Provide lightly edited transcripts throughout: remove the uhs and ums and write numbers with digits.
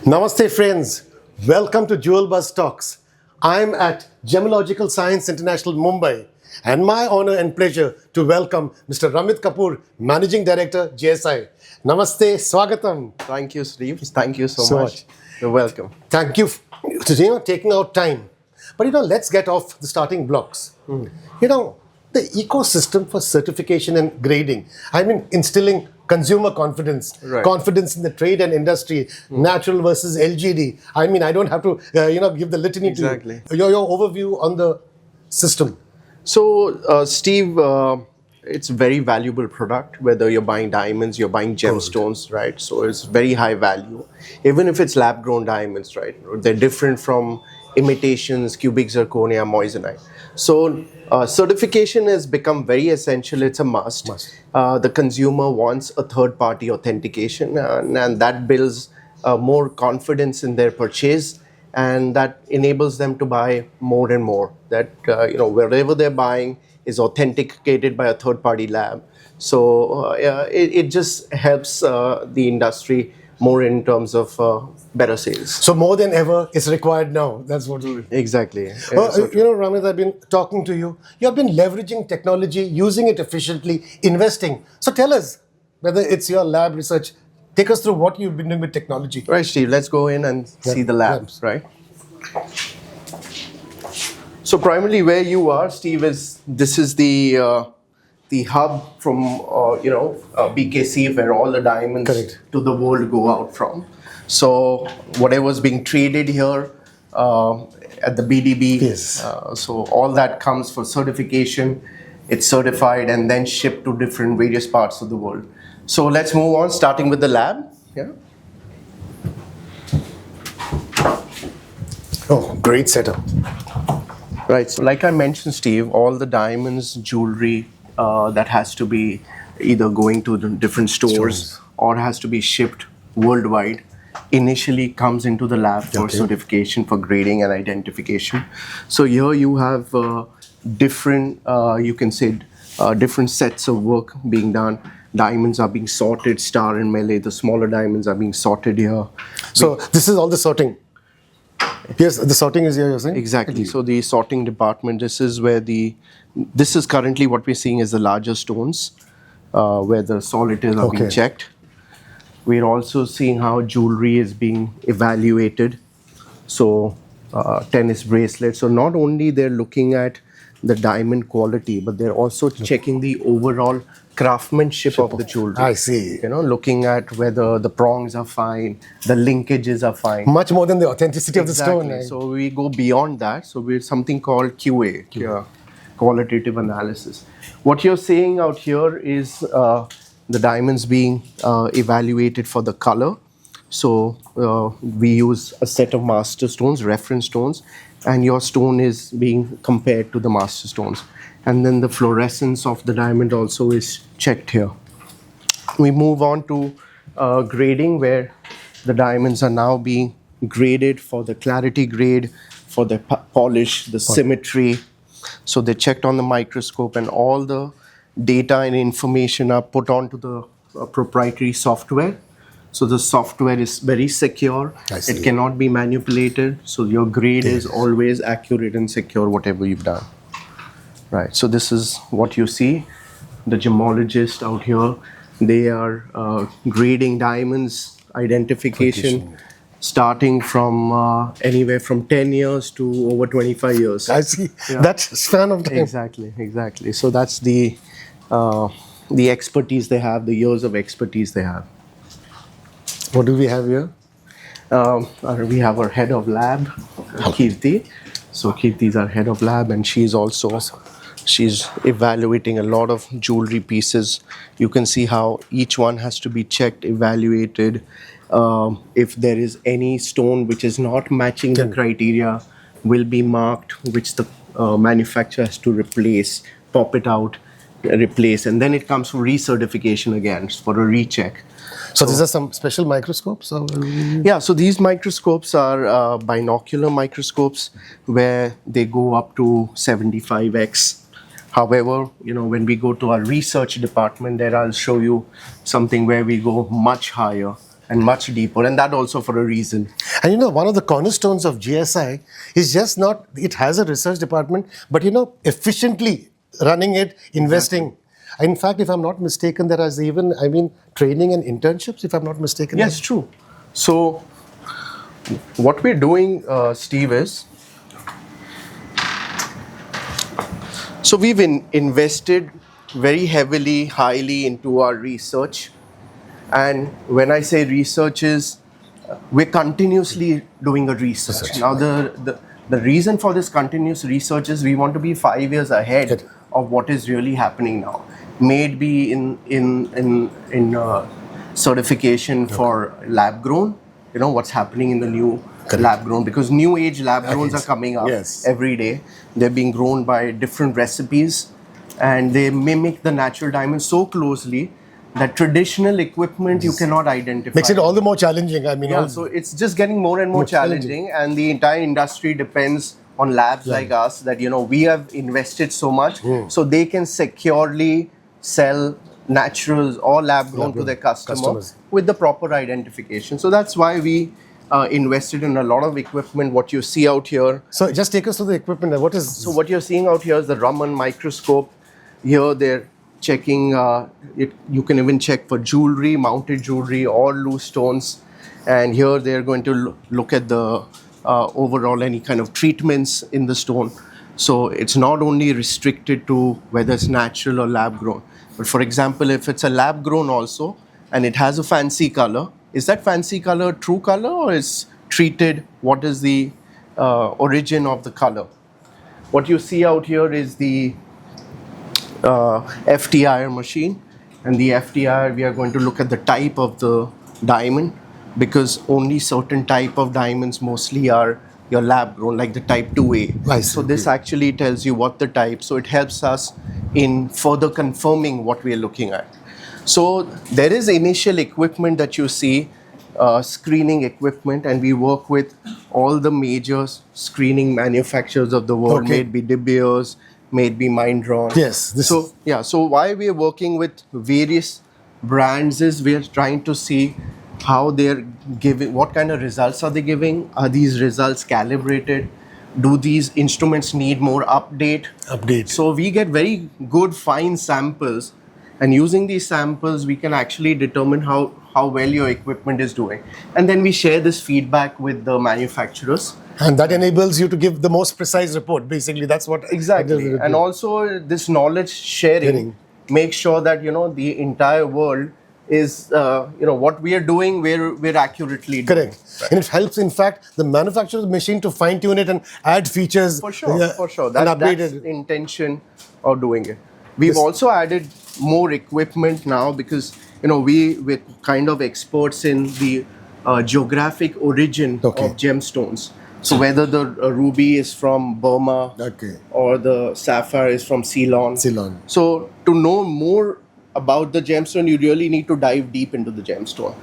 Namaste friends, welcome to Jewelbuzz Talks. I'm at Gemological Science International Mumbai and my honor and pleasure to welcome Mr. Ramit Kapur, Managing Director, JSI. Namaste, Swagatam. Thank you, Steve. Thank you so much. You're welcome. Thank you for taking out time. But let's get off the starting blocks. The ecosystem for certification and grading, instilling consumer confidence, confidence in the trade and industry, natural versus LGD. I don't have to, give the litany to you. Your overview on the system. So, Steve, it's a very valuable product, whether you're buying diamonds, you're buying gemstones, right? So it's very high value. Even if it's lab-grown diamonds, right? They're different from imitations, cubic zirconia, moissanite. So certification has become very essential. It's a must. The consumer wants a third-party authentication, and that builds more confidence in their purchase, and that enables them to buy more and more. That wherever they're buying is authenticated by a third-party lab. So it just helps the industry more in terms of better sales. So more than ever, it's required now. That's what we Exactly. Ramit, I've been talking to you. You have been leveraging technology, using it efficiently, investing. So tell us, whether it's your lab research, take us through what you've been doing with technology. Right, Steve. Let's go in and see the labs, right? So primarily where you are, Steve, this is the hub from BKC, where all the diamonds to the world go out from. So whatever's being traded here at the BDB, so all that comes for certification. It's certified and then shipped to different various parts of the world. So let's move on, starting with the lab. Yeah. Oh, great setup. Right. So like I mentioned, Steve, all the diamonds, jewelry that has to be either going to the different stores or has to be shipped worldwide initially comes into the lab for certification, for grading and identification. So here you have different, different sets of work being done. Diamonds are being sorted, star and melee. The smaller diamonds are being sorted here. So this is all the sorting. Yes, the sorting is here, you're saying? Exactly. So the sorting department, this is currently what we're seeing is the larger stones, where the solitaires are being checked. We're also seeing how jewelry is being evaluated. So tennis bracelets. So not only they're looking at the diamond quality, but they're also checking the overall craftsmanship of the jewelry. I see. Looking at whether the prongs are fine, the linkages are fine. Much more than the authenticity of the stone. So we go beyond that. So we're something called QA, qualitative analysis. What you're seeing out here is the diamonds being evaluated for the color. So we use a set of master stones, reference stones, and your stone is being compared to the master stones. And then the fluorescence of the diamond also is checked here. We move on to grading, where the diamonds are now being graded for the clarity grade, for the polish, the symmetry. So they're checked on the microscope, and all the data and information are put onto the proprietary software. So the software is very secure. It cannot be manipulated. So your grade is always accurate and secure, whatever you've done. Right. So this is what you see. The gemologists out here, they are grading diamonds, identification, starting from anywhere from 10 years to over 25 years. I see. That's a span of time. Exactly. So that's the expertise they have, the years of expertise they have. What do we have here? We have our head of lab, Kirti. So Kirti is our head of lab, and she's evaluating a lot of jewelry pieces. You can see how each one has to be checked, evaluated. If there is any stone which is not matching the criteria, will be marked, which the manufacturer has to replace, pop it out, replace, and then it comes for recertification again for a recheck. So these are some special microscopes? Or? Yeah, so these microscopes are binocular microscopes where they go up to 75x. However, when we go to our research department, there I'll show you something where we go much higher and much deeper, and that also for a reason. And one of the cornerstones of GSI is just not, it has a research department, but efficiently running it, investing. Exactly. In fact, if I'm not mistaken, there is even, training and internships, if I'm not mistaken. Yes, true. So, what we're doing, Steve, is so we've invested very heavily, highly into our research. And when I say research is, we're continuously doing a research. Now, the reason for this continuous research is we want to be 5 years ahead of what is really happening now. May it be in certification for lab grown, what's happening in the new lab grown, because new age lab growns are coming up every day. They're being grown by different recipes, and they mimic the natural diamond so closely that traditional equipment you cannot identify. Makes it all the more challenging. So it's just getting more and more challenging, and the entire industry depends on labs like us that we have invested so much, so they can securely sell naturals or lab grown to their customers with the proper identification. So that's why we invested in a lot of equipment. What you see out here. So just take us to the equipment. What is? So what you're seeing out here is the Raman microscope. Here they're checking it. You can even check for jewelry, mounted jewelry, or loose stones. And here they're going to look at the overall any kind of treatments in the stone. So it's not only restricted to whether it's natural or lab grown, but for example, if it's a lab grown also and it has a fancy color, is that fancy color true color or is treated? What is the origin of the color? What you see out here is the FTIR machine, and the FTIR, we are going to look at the type of the diamond, because only certain type of diamonds mostly are your lab grown, like the type 2A. So this actually tells you what the type, so it helps us in further confirming what we are looking at. So there is initial equipment that you see, screening equipment, and we work with all the major screening manufacturers of the world, may it be De Beers, may it be Mindron. So why we are working with various brands is we are trying to see how they're giving, what kind of results are they giving? Are these results calibrated? Do these instruments need more update? So we get very good fine samples, and using these samples we can actually determine how well your equipment is doing, and then we share this feedback with the manufacturers. And that enables you to give the most precise report. Basically, that's what exactly. And also this knowledge sharing makes sure that the entire world is what we are doing, we're accurately doing. Correct. And it helps, in fact, the manufacturer's machine to fine tune it and add features. For sure. That's the intention of doing it. We've also added more equipment now because we're kind of experts in the geographic origin of gemstones. So whether the ruby is from Burma or the sapphire is from Ceylon. So to know more about the gemstone, you really need to dive deep into the gemstone.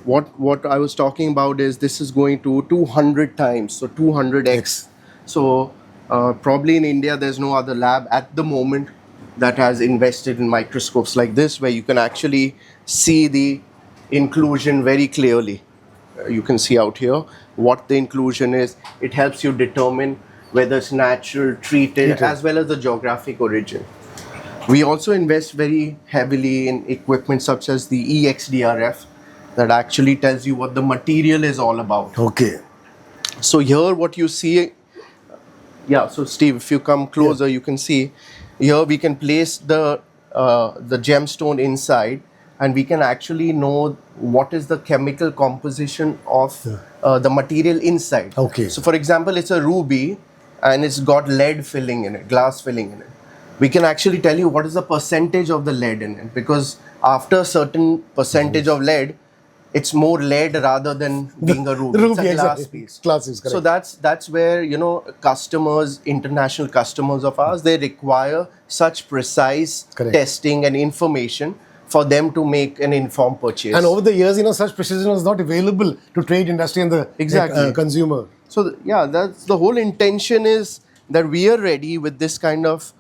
What I was talking about is this is going to 200 times, so 200x. So probably in India there's no other lab at the moment that has invested in microscopes like this, where you can actually see the inclusion very clearly. You can see out here what the inclusion is. It helps you determine whether it's natural, treated, as well as the geographic origin. We also invest very heavily in equipment such as the EXDRF that actually tells you what the material is all about. So here what you see, so Steve, if you come closer, you can see here we can place the gemstone inside, and we can actually know what is the chemical composition of the material inside. So for example, it's a ruby and it's got lead filling in it, glass filling in it. We can actually tell you what is the percentage of the lead in it, because after a certain percentage of lead, it's more lead rather than being a ruby. It's a Ruby, glass exactly. piece. Glass is correct. So that's where, you know, customers, international customers of ours, they require such precise Correct. testing and information for them to make an informed purchase. And over the years, you know, such precision was not available to trade industry and the Exactly. consumer. So yeah, that's the whole intention, is that we are ready with this kind of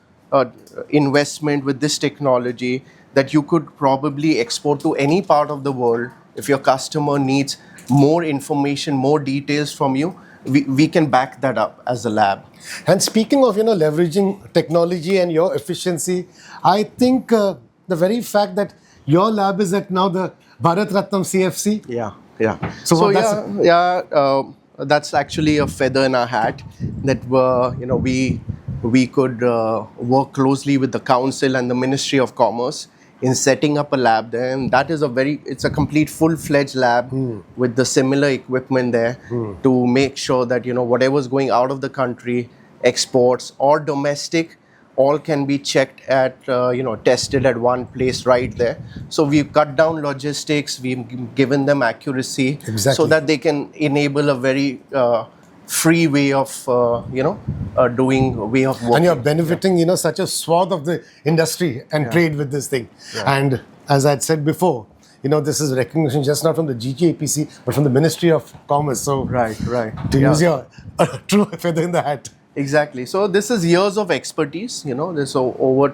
investment, with this technology, that you could probably export to any part of the world. If your customer needs more information, more details from you, we can back that up as a lab. And speaking of, you know, leveraging technology and your efficiency, I think the very fact that your lab is at now the Bharat Ratnam CFC. Yeah, yeah. So That's actually a feather in our hat, that you know, we could work closely with the council and the Ministry of Commerce in setting up a lab there, and that is it's a complete full-fledged lab with the similar equipment there to make sure that, you know, whatever's going out of the country, exports or domestic, all can be checked at, you know, tested at one place right there. So we've cut down logistics, we've given them accuracy, Exactly. so that they can enable a very free way of, you know, doing way of working. And you're benefiting, you know, such a swath of the industry and trade with this thing. And as I had said before, you know, this is recognition just not from the GGAPC, but from the Ministry of Commerce. So Right. to use your true feather in the hat. Exactly. So this is years of expertise, you know, there's over,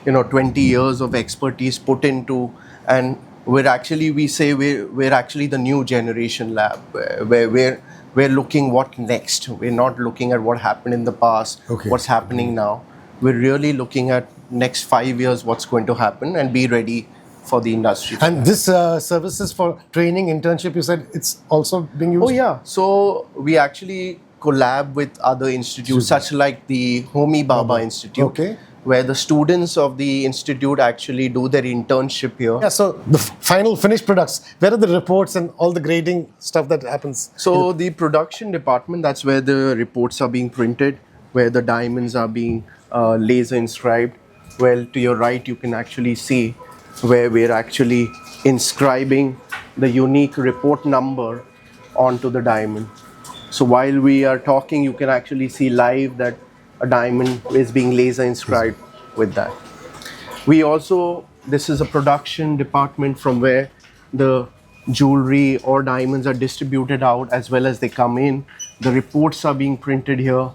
20 years of expertise put into, and we're actually, we say we're actually the new generation lab, where we're looking what next. We're not looking at what happened in the past, what's happening now. We're really looking at next 5 years, what's going to happen, and be ready for the industry. And this services for training, internship, you said it's also being used? Oh yeah. So we actually collab with other institutes, such like the Homi Bhabha Institute, where the students of the institute actually do their internship here. Yeah, so the final finished products, where are the reports and all the grading stuff that happens? So the production department, that's where the reports are being printed, where the diamonds are being laser inscribed. Well, to your right, you can actually see where we're actually inscribing the unique report number onto the diamond. So while we are talking, you can actually see live that a diamond is being laser inscribed with that. We also, this is a production department from where the jewelry or diamonds are distributed out as well as they come in. The reports are being printed here.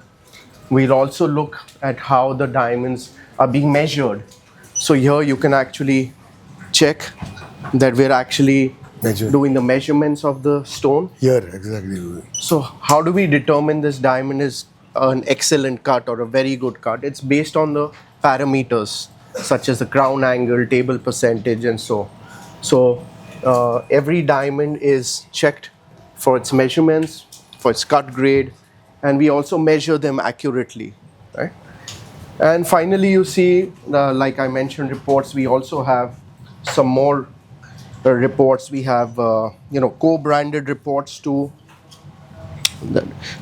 We'll also look at how the diamonds are being measured. So here you can actually check that we're actually doing the measurements of the stone. Here, exactly. So how do we determine this diamond is an excellent cut or a very good cut? It's based on the parameters such as the crown angle, table percentage, and so. So every diamond is checked for its measurements, for its cut grade, and we also measure them accurately, right? And finally, you see, like I mentioned, reports. We also have some more reports. We have, co-branded reports too,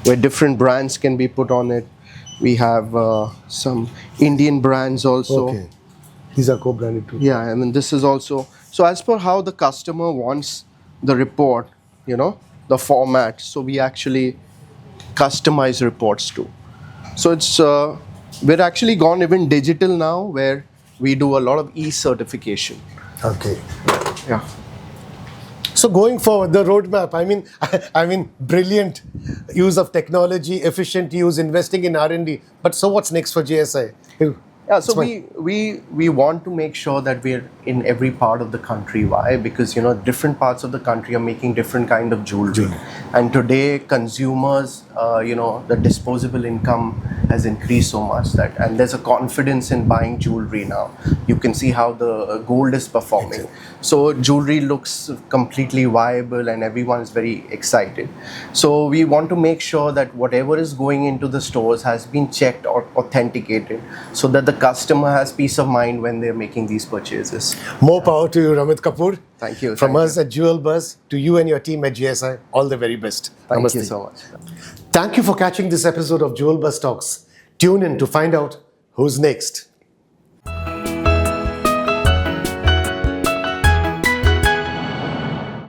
where different brands can be put on it. We have some Indian brands also. Okay. These are co-branded too. Yeah, I mean, this is also, so as per how the customer wants the report, you know, the format. So we actually customize reports too. So it's, we're actually gone even digital now, where we do a lot of e-certification. Okay. Yeah. So going forward, the roadmap, I mean, brilliant use of technology, efficient use, investing in R&D. But so what's next for JSI? Yeah, so we want to make sure that we're in every part of the country. Why? Because, you know, different parts of the country are making different kind of jewelry. And today, consumers, the disposable income has increased so much that, and there's a confidence in buying jewelry now. You can see how the gold is performing. So jewelry looks completely viable and everyone's very excited. So we want to make sure that whatever is going into the stores has been checked or authenticated, so that the customer has peace of mind when they're making these purchases. More power to you, Ramit Kapur. Thank you. From us at Jewelbuzz to you and your team at GSI, all the very best. Thank Namaste. you so much. Thank you for catching this episode of Jewelbuzz Talks. Tune in to find out who's next.